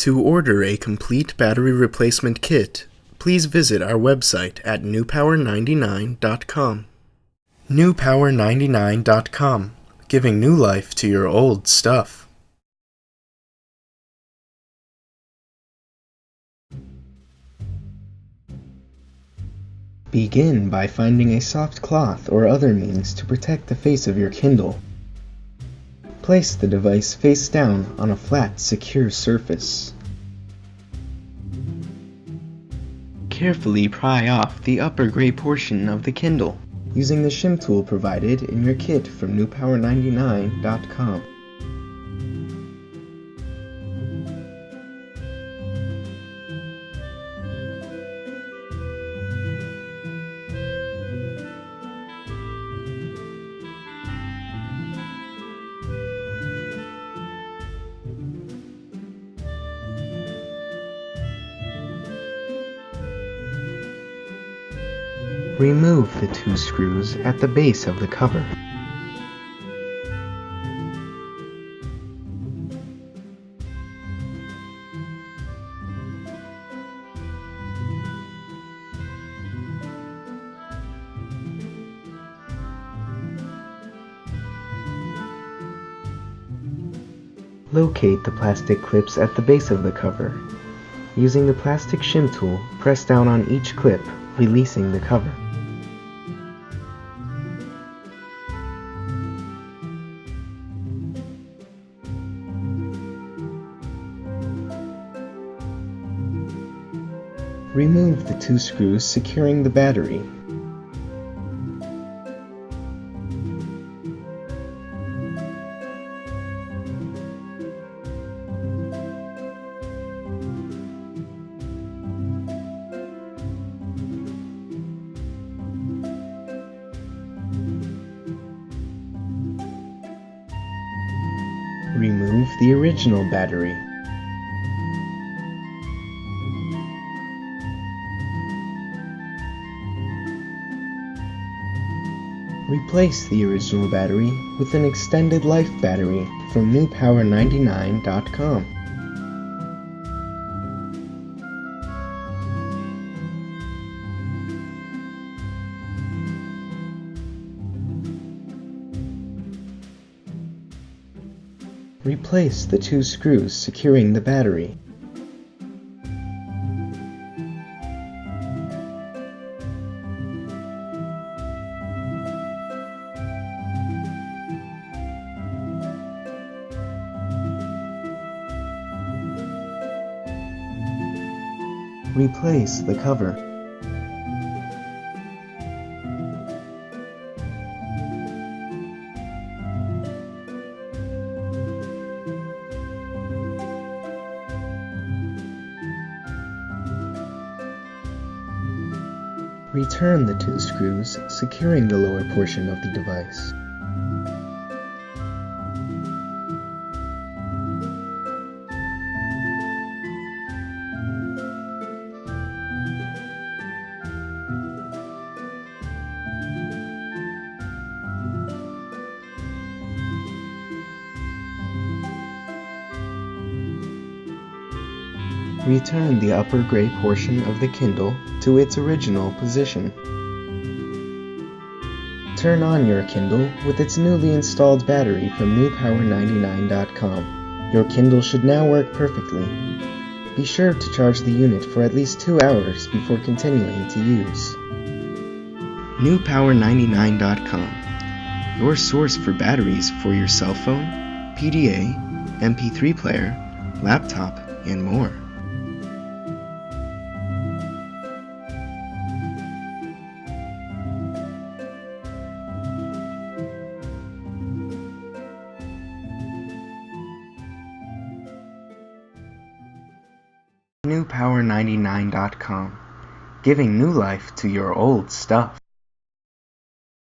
To order a complete battery replacement kit, please visit our website at newpower99.com. newpower99.com, giving new life to your old stuff. Begin by finding a soft cloth or other means to protect the face of your Kindle. Place the device face down on a flat, secure surface. Carefully pry off the upper gray portion of the Kindle using the shim tool provided in your kit from newpower99.com. Remove the two screws at the base of the cover. Locate the plastic clips at the base of the cover. Using the plastic shim tool, press down on each clip, releasing the cover. Remove the two screws securing the battery. Remove the original battery. Replace the original battery with an extended life battery from newpower99.com. Replace the two screws securing the battery. Replace the cover. Return the two screws, securing the lower portion of the device. Return the upper gray portion of the Kindle to its original position. Turn on your Kindle with its newly installed battery from newpower99.com. Your Kindle should now work perfectly. Be sure to charge the unit for at least 2 hours before continuing to use. newpower99.com, your source for batteries for your cell phone, PDA, MP3 player, laptop, and more. newpower99.com, giving new life to your old stuff.